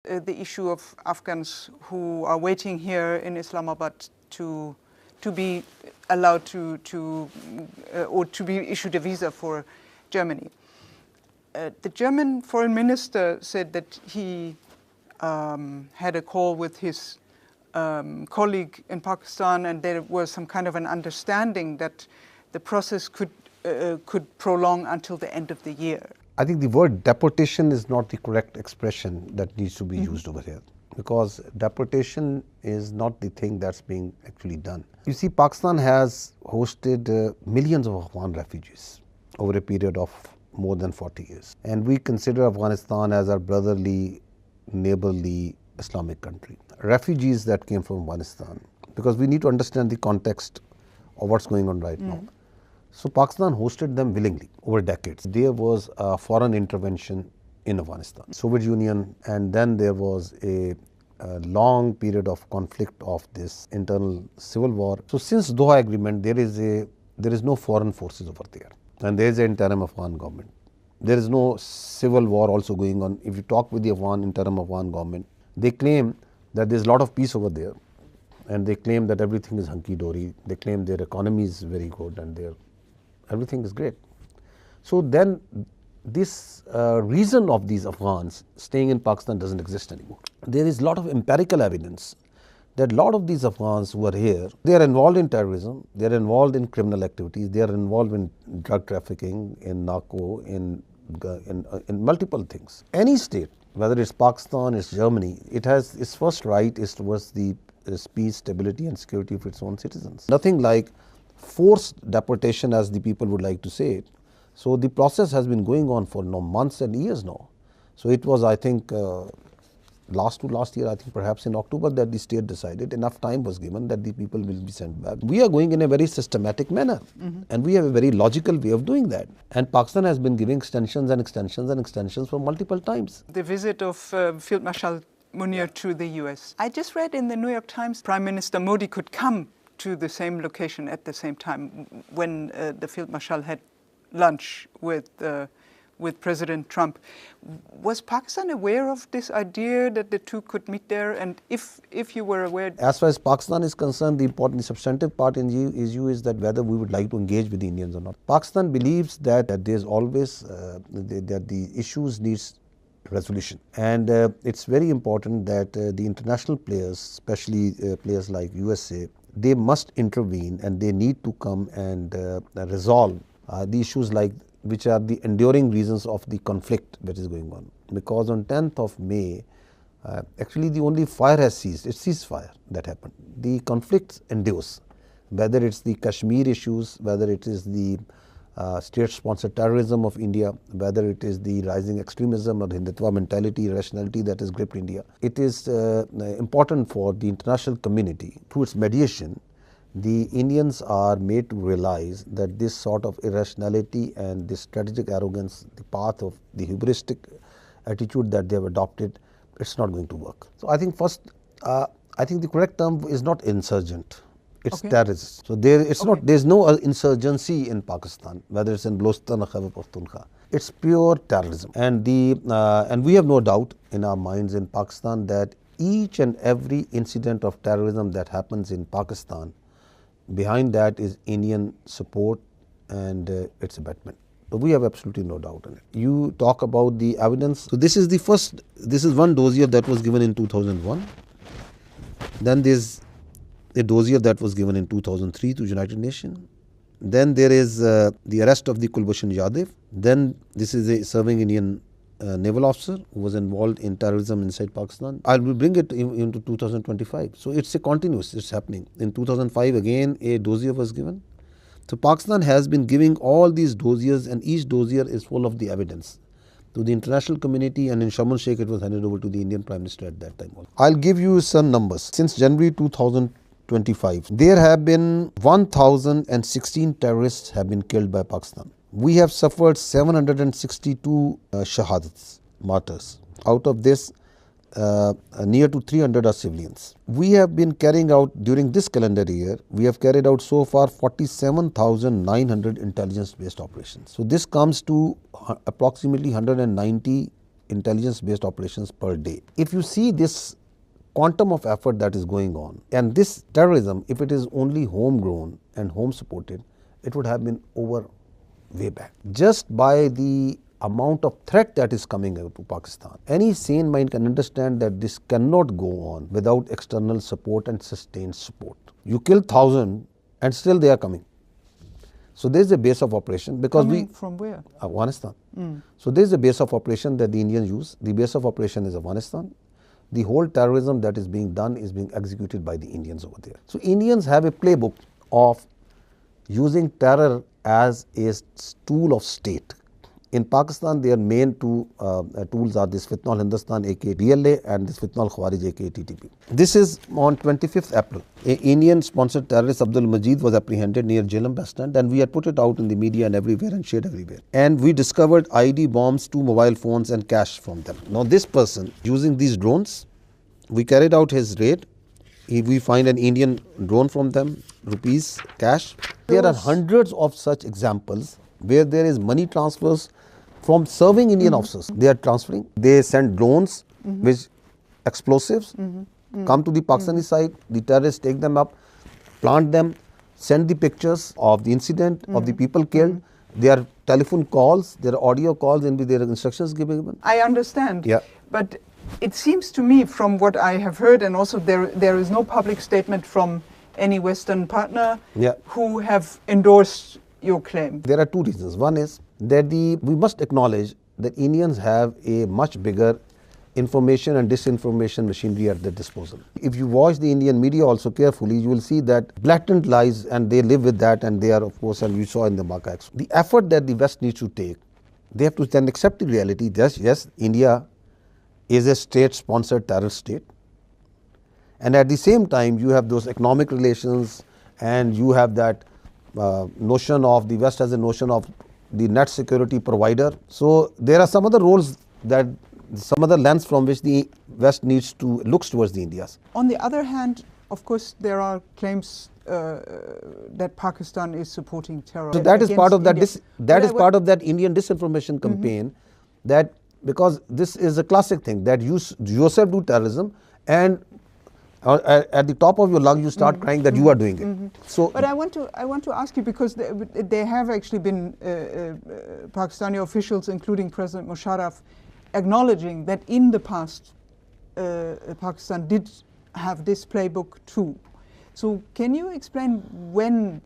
The issue of Afghans who are waiting here in Islamabad to be allowed or to be issued a visa for Germany. The German foreign minister said that he had a call with his colleague in Pakistan, and there was some kind of an understanding that the process could prolong until the end of the year. I think the word deportation is not the correct expression that needs to be used over here, because deportation is not the thing that's being actually done. You see, Pakistan has hosted millions of Afghan refugees over a period of more than 40 years. And we consider Afghanistan as our brotherly, neighborly Islamic country. Refugees that came from Afghanistan, because we need to understand the context of what's going on right now. So Pakistan hosted them willingly over decades. There was a foreign intervention in Afghanistan, Soviet Union, and then there was a long period of conflict of this internal civil war. So since Doha Agreement, there is no foreign forces over there, and there is an interim Afghan government. There is no civil war also going on. If you talk with the interim Afghan government, they claim that there is a lot of peace over there, and they claim that everything is hunky-dory. They claim their economy is very good and everything is great. So then this reason of these Afghans staying in Pakistan doesn't exist anymore. There is a lot of empirical evidence that a lot of these Afghans who are here, they are involved in terrorism, they are involved in criminal activities, they are involved in drug trafficking, in narco, in multiple things. Any state, whether it's Pakistan, it's Germany, it has its first right is towards the peace, stability and security of its own citizens. Nothing like forced deportation, as the people would like to say it. So the process has been going on for months and years now. So it was, I think, last year, I think perhaps in October, that the state decided enough time was given that the people will be sent back. We are going in a very systematic manner, and we have a very logical way of doing that. And Pakistan has been giving extensions and extensions and extensions for multiple times. The visit of Field Marshal Munir to the US. I just read in the New York Times, Prime Minister Modi could come to the same location at the same time when the Field Marshal had lunch with President Trump. Was Pakistan aware of this idea that the two could meet there? And if you were aware? As far as Pakistan is concerned, the important substantive part in issue is that whether we would like to engage with the Indians or not. Pakistan believes that there's always that the issues needs resolution, and it's very important that the international players, especially players like USA, they must intervene and they need to come and resolve the issues like which are the enduring reasons of the conflict that is going on. Because on 10th of May, actually the only fire has ceased, it's ceasefire that happened. The conflict endures, whether it's the Kashmir issues, whether it is the state-sponsored terrorism of India, whether it is the rising extremism or the Hindutva mentality, irrationality that has gripped India. It is important for the international community, through its mediation, the Indians are made to realize that this sort of irrationality and this strategic arrogance, the path of the hubristic attitude that they have adopted, it's not going to work. So I think first, I think the correct term is not insurgent. It's terrorist. So there's no insurgency in Pakistan, whether it's in Balochistan or Khyber Pakhtunkhwa. It's pure terrorism. And we have no doubt in our minds in Pakistan that each and every incident of terrorism that happens in Pakistan, behind that is Indian support and its abetment. So we have absolutely no doubt in it. You talk about the evidence. So this is one dossier that was given in 2001. Then there's a dossier that was given in 2003 to United Nations. Then there is the arrest of the Kulbhushan Yadav. Then this is a serving Indian naval officer who was involved in terrorism inside Pakistan. I will bring it into 2025. So it's a continuous, it's happening. In 2005 again a dossier was given. So Pakistan has been giving all these dossiers, and each dossier is full of the evidence to the international community, and in Sharm el Sheikh it was handed over to the Indian Prime Minister at that time. I'll give you some numbers. Since January 2025, there have been 1,016 terrorists have been killed by Pakistan. We have suffered 762 shahadats, martyrs. Out of this, near to 300 are civilians. We have been carrying out, during this calendar year, we have carried out so far 47,900 intelligence-based operations. So this comes to approximately 190 intelligence based operations per day. If you see this quantum of effort that is going on, and this terrorism, if it is only homegrown and home supported, it would have been over way back. Just by the amount of threat that is coming out to Pakistan, any sane mind can understand that this cannot go on without external support and sustained support. You kill 1,000 and still they are coming. So there is a base of operation because from where? Afghanistan. So there is a base of operation that the Indians use. The base of operation is Afghanistan. The whole terrorism that is being done is being executed by the Indians over there. So Indians have a playbook of using terror as a tool of state. In Pakistan, their main two tools are this Fitna al-Hindustan aka BLA and this Fitna al-Khawarij aka TTP. This is on 25th April. An Indian-sponsored terrorist, Abdul Majid, was apprehended near Jhelum bus stand, and we had put it out in the media and everywhere and shared everywhere. And we discovered ID bombs, 2 mobile phones and cash from them. Now this person, using these drones, we carried out his raid. We find an Indian drone from them, rupees, cash. There are hundreds of such examples where there is money transfers from serving Indian officers. They are transferring. They send drones with explosives, come to the Pakistani side, the terrorists take them up, plant them, send the pictures of the incident, of the people killed. There are telephone calls, there are audio calls in which there are instructions given. I understand. Yeah. But it seems to me from what I have heard, and also there is no public statement from any Western partner who have endorsed your claim. There are two reasons. One is that we must acknowledge that Indians have a much bigger information and disinformation machinery at their disposal. If you watch the Indian media also carefully, you will see that blatant lies, and they live with that, and they are, of course, and you saw in the Maka. The effort that the West needs to take, they have to then accept the reality that yes, India is a state-sponsored terrorist state, and at the same time you have those economic relations, and you have that notion of the West as a notion of the net security provider. So there are some other roles that some other lens from which the West needs to looks towards the Indias. On the other hand, of course, there are claims that Pakistan is supporting terror. So that is part of that. That is part of that Indian disinformation campaign. That because this is a classic thing that you yourself do terrorism, and at the top of your lung you start crying that you are doing it. So, but I want to ask you, because there have actually been Pakistani officials, including President Musharraf, acknowledging that in the past Pakistan did have this playbook too. So can you explain when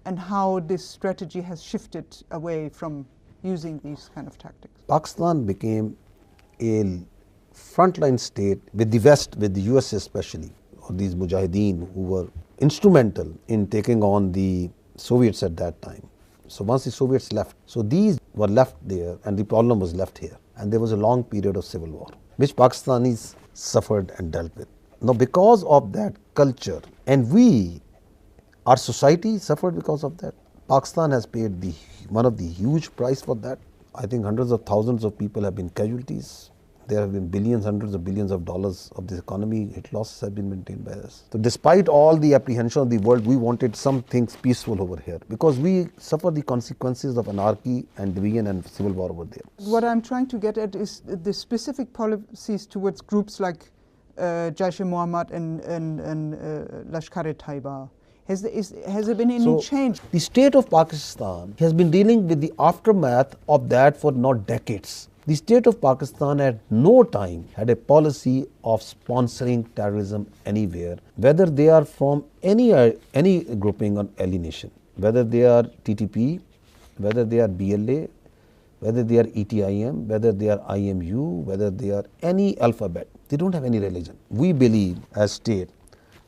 and how this strategy has shifted away from using these kind of tactics? Pakistan became a frontline state with the West, with the US especially, or these mujahideen who were instrumental in taking on the Soviets at that time. So once the Soviets left, so these were left there and the problem was left here, and there was a long period of civil war which Pakistanis suffered and dealt with. Now because of that culture, and our society suffered because of that, Pakistan has paid one of the huge price for that. I think hundreds of thousands of people have been casualties. There have been billions, hundreds of billions of dollars of this economy. Hit losses have been maintained by us. So despite all the apprehension of the world, we wanted some things peaceful over here because we suffer the consequences of anarchy and division and civil war over there. What I'm trying to get at is the specific policies towards groups like Jaish-e-Mohammed and Lashkar-e-Taiba. Has there been any change? The state of Pakistan has been dealing with the aftermath of that for not decades. The state of Pakistan at no time had a policy of sponsoring terrorism anywhere, whether they are from any grouping on alienation, whether they are TTP, whether they are BLA, whether they are ETIM, whether they are IMU, whether they are any alphabet. They don't have any religion. We believe as state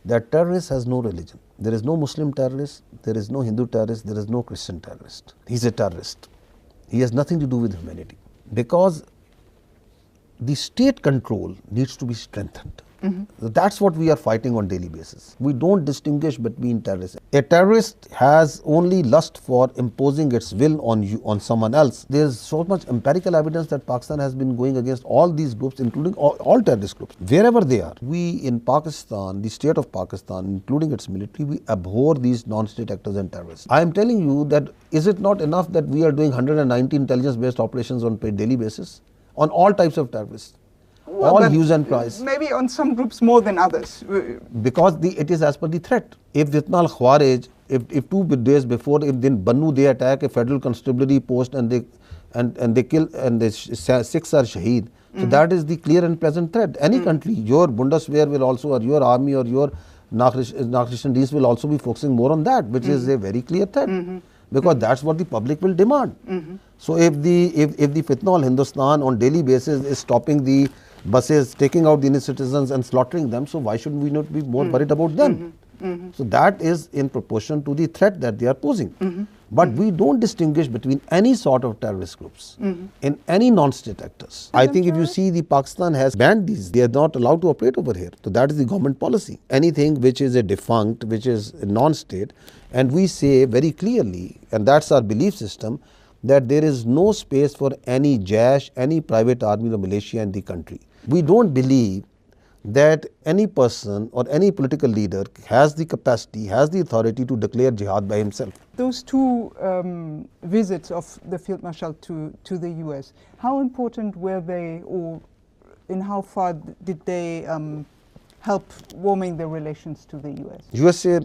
that terrorist has no religion. There is no Muslim terrorist, there is no Hindu terrorist, there is no Christian terrorist. He is a terrorist. He has nothing to do with humanity. Because the state control needs to be strengthened. That's what we are fighting on daily basis. We don't distinguish between terrorists. A terrorist has only lust for imposing its will on someone else. There is so much empirical evidence that Pakistan has been going against all these groups, including all terrorist groups, wherever they are. We in Pakistan, the state of Pakistan, including its military, we abhor these non-state actors and terrorists. I am telling you that is it not enough that we are doing 190 intelligence-based operations on a daily basis? on all types of terrorists, Well, all hues and cries. Maybe on some groups more than others. Because it is as per the threat. If Jitna al-Khawarij, if 2 days before, if in Bannu they attack a federal constabulary post and they kill and the 6 are shaheed, so that is the clear and present threat. Any country, your Bundeswehr will also, or your army or your Nachrichten Dienst will also be focusing more on that, which is a very clear threat, because that's what the public will demand. So if the Fitna al-Hindustan on daily basis is stopping the buses, taking out the Indian citizens and slaughtering them, so why should we not be more worried about them? So that is in proportion to the threat that they are posing. But we don't distinguish between any sort of terrorist groups in any non-state actors. I think if you see, the Pakistan has banned these, they are not allowed to operate over here. So that is the government policy. Anything which is a defunct, which is a non-state, and we say very clearly, and that's our belief system, that there is no space for any Jaish, any private army or militia in the country. We don't believe that any person or any political leader has the capacity, has the authority to declare jihad by himself. Those 2 visits of the Field Marshal to the US, how important were they, or in how far did they help warming the relations to the US? USA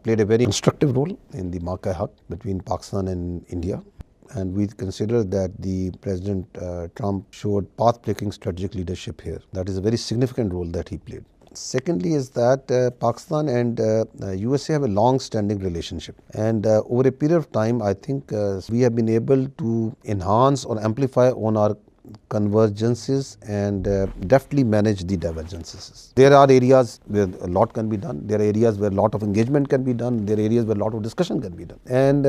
played a very constructive role in the Mark-e-Haq between Pakistan and India. And we consider that the President Trump showed path-breaking strategic leadership here. That is a very significant role that he played. Secondly is that Pakistan and USA have a long-standing relationship. And over a period of time, I think we have been able to enhance or amplify on our convergences and deftly manage the divergences. There are areas where a lot can be done. There are areas where a lot of engagement can be done. There are areas where a lot of discussion can be done. And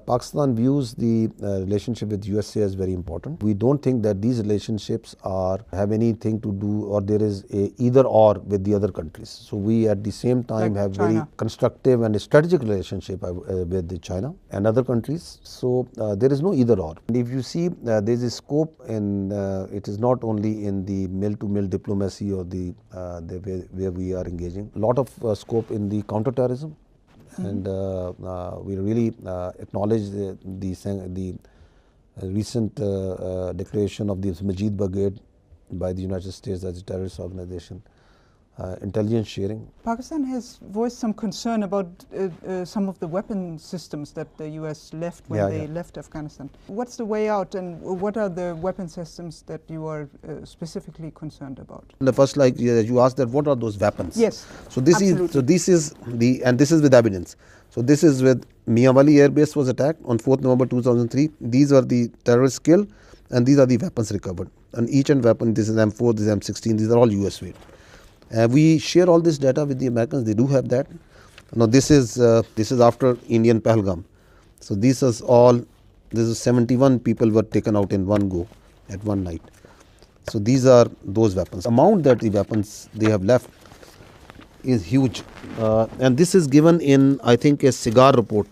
Pakistan views the relationship with USA as very important. We don't think that these relationships have anything to do, or there is a either or with the other countries. So we at the same time have China. very constructive and a strategic relationship with China and other countries. So there is no either or. And if you see, there is a scope in it is not only in the mill-to-mill diplomacy or the where we are engaging. A lot of scope in the counter-terrorism, and we really acknowledge the recent declaration of the MEJ Brigade by the United States as a terrorist organization. Intelligence sharing. Pakistan has voiced some concern about some of the weapon systems that the US left when they left Afghanistan. What's the way out, and what are the weapon systems that you are specifically concerned about? The first, like you asked, that what are those weapons? Yes. So this is with evidence. So this is with Mianwali Air Base was attacked on 4th November 2003. These are the terrorists killed, and these are the weapons recovered. And each weapon, this is M4, this is M16, these are all US made. We share all this data with the Americans. They do have that. Now this is after Indian Pahalgam. So this is 71 people were taken out in one go at one night. So these are those weapons. The amount that the weapons they have left is huge, and this is given in, I think, a SIGAR report.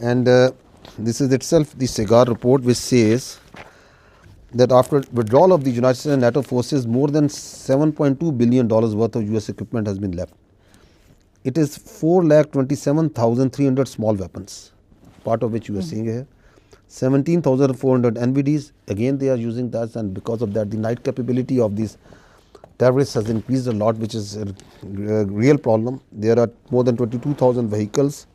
And this is itself the SIGAR report, which says that after withdrawal of the United States and NATO forces, more than $7.2 billion worth of US equipment has been left. It is 4,27,300 small weapons, part of which you are seeing here. 17,400 NVDs, again they are using that, and because of that the night capability of these terrorists has increased a lot, which is a real problem. There are more than 22,000 vehicles,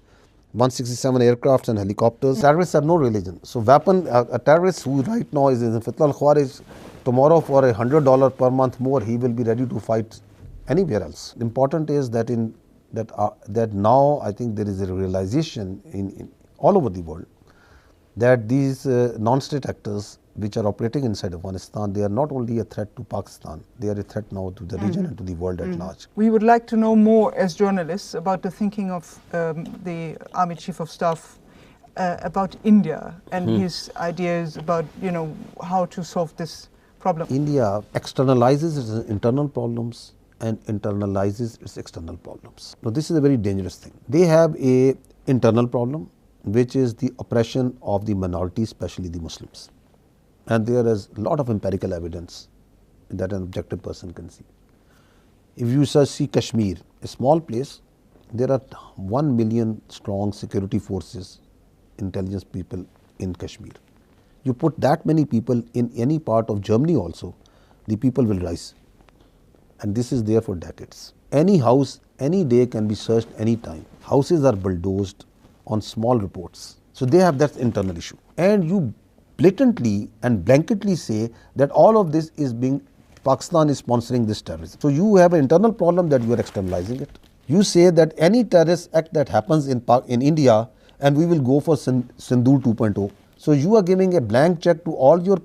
167 aircrafts and helicopters. Terrorists have no religion. So a terrorist who right now is in Fitna al-Khawarij, tomorrow for $100 per month more, he will be ready to fight anywhere else. Important is that that now I think there is a realization in all over the world that these non-state actors which are operating inside Afghanistan, they are not only a threat to Pakistan, they are a threat now to the region and to the world at large. We would like to know more as journalists about the thinking of the Army Chief of Staff about India and his ideas about, how to solve this problem. India externalizes its internal problems and internalizes its external problems. Now this is a very dangerous thing. They have a internal problem, which is the oppression of the minorities, especially the Muslims. And there is a lot of empirical evidence that an objective person can see. If you see Kashmir, a small place, there are 1 million strong security forces, intelligence people in Kashmir. You put that many people in any part of Germany also, the people will rise. And this is there for decades. Any house, any day can be searched any time. Houses are bulldozed on small reports. So they have that internal issue. And you blatantly and blanketly say that all of this is Pakistan is sponsoring this terrorism. So you have an internal problem that you are externalizing it. You say that any terrorist act that happens in India, and we will go for Sindoor 2.0. So you are giving a blank check to all your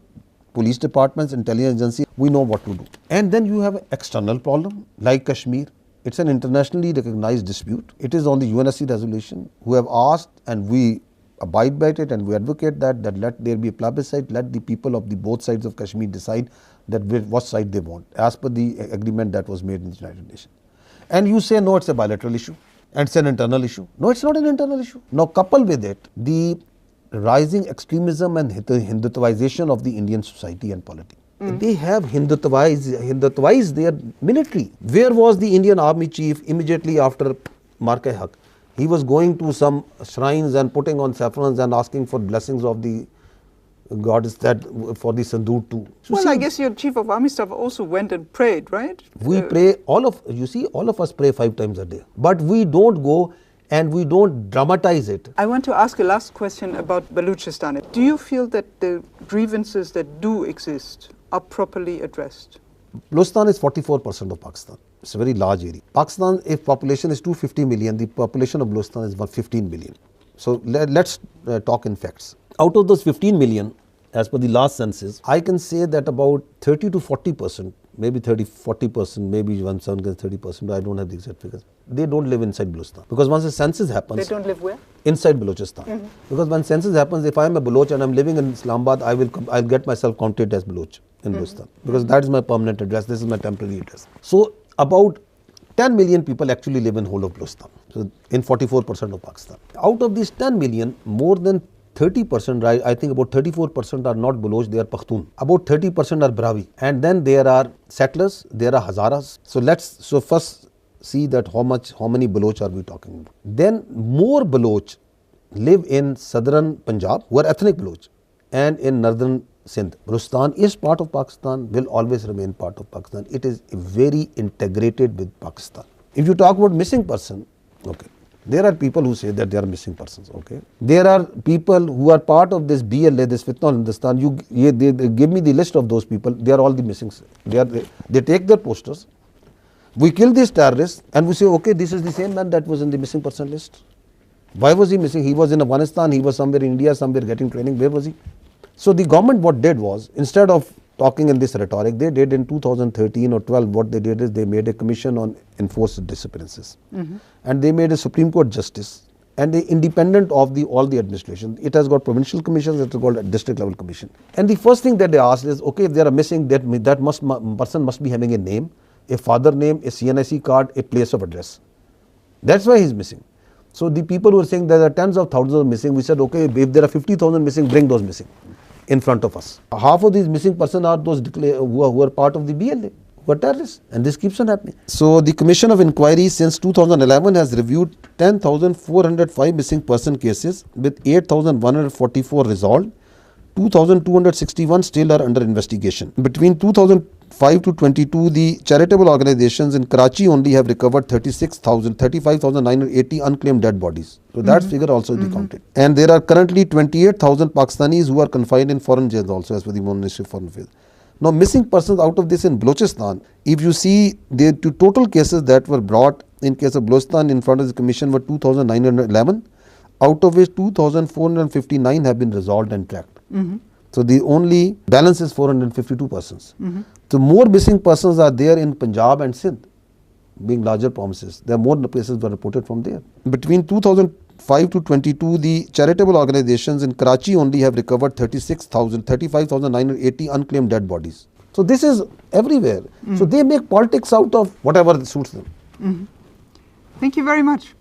police departments, intelligence agencies, we know what to do. And then you have an external problem like Kashmir. It's an internationally recognized dispute. It is on the UNSC resolution who have asked, and we abide by it and we advocate that let there be a plebiscite, let the people of the both sides of Kashmir decide that what side they want as per the agreement that was made in the United Nations. And you say no, it's a bilateral issue and it's an internal issue. No, it's not an internal issue. Now couple with it the rising extremism and Hindutvaization of the Indian society and politics. They have Hindutvaized their military. Where was the Indian army chief immediately after Marke-Haq? He was going to some shrines and putting on saffrons and asking for blessings of the goddess that for the Sindoor too. So well, I guess your chief of army staff also went and prayed, right? We pray, all of us pray 5 times a day. But we don't go and we don't dramatize it. I want to ask a last question about Balochistan. Do you feel that the grievances that do exist are properly addressed? Balochistan is 44% of Pakistan. It's a very large area. Pakistan, if population is 250 million, the population of Balochistan is about 15 million. So let's talk in facts. Out of those 15 million, as per the last census, I can say that about 30 to 40%, maybe 40%, maybe one sound gets 30%, I don't have the exact figures. They don't live inside Balochistan. Because once the census happens... They don't live where? Inside Balochistan. Because when census happens, if I am a Baloch and I am living in Islamabad, I'll get myself counted as Baloch in Balochistan. Because that is my permanent address, this is my temporary address. So about 10 million people actually live in whole of Balochistan, so in 44% of Pakistan. Out of these 10 million, more than 30%, I think about 34% are not Baloch, they are Pakhtun. About 30% are Brahui. And then there are settlers, there are Hazaras. So first see that how many Baloch are we talking about. Then more Baloch live in southern Punjab, who are ethnic Baloch, and in northern Sindh. Balochistan is part of Pakistan, will always remain part of Pakistan. It is very integrated with Pakistan. If you talk about missing person, okay, there are people who say that they are missing persons, okay. There are people who are part of this BLA, this Fitna Hindustan, they give me the list of those people, they are all the missing. They take their posters, we kill these terrorists and we say, okay, this is the same man that was in the missing person list. Why was he missing? He was in Afghanistan, he was somewhere in India, somewhere getting training, where was he? So the government what did was, instead of talking in this rhetoric, they did in 2013 or 12, what they did is they made a commission on enforced disappearances. And they made a Supreme Court justice and they independent of all the administration. It has got provincial commissions, it has got a district level commission. And the first thing that they asked is, okay, if they are missing, that person must be having a name, a father name, a CNIC card, a place of address. That's why he is missing. So the people who are saying there are tens of thousands of missing, we said, okay, if there are 50,000 missing, bring those missing in front of us. Half of these missing persons are those who are part of the BLA, who are terrorists, and this keeps on happening. So the Commission of Inquiry since 2011 has reviewed 10,405 missing person cases with 8,144 resolved. 2,261 still are under investigation. Between 2005 to 22, the charitable organizations in Karachi only have recovered 35,980 unclaimed dead bodies. So that figure also is counted. And there are currently 28,000 Pakistanis who are confined in foreign jails also, as per the Ministry of Foreign Affairs. Now missing persons out of this in Balochistan, if you see the total cases that were brought in case of Balochistan in front of the Commission were 2,911, out of which 2,459 have been resolved and tracked. So the only balance is 452 persons. So more missing persons are there in Punjab and Sindh, being larger provinces. There are more cases were reported from there. Between 2005 to 22, the charitable organizations in Karachi only have recovered 35,980 unclaimed dead bodies. So this is everywhere. So they make politics out of whatever suits them. Thank you very much.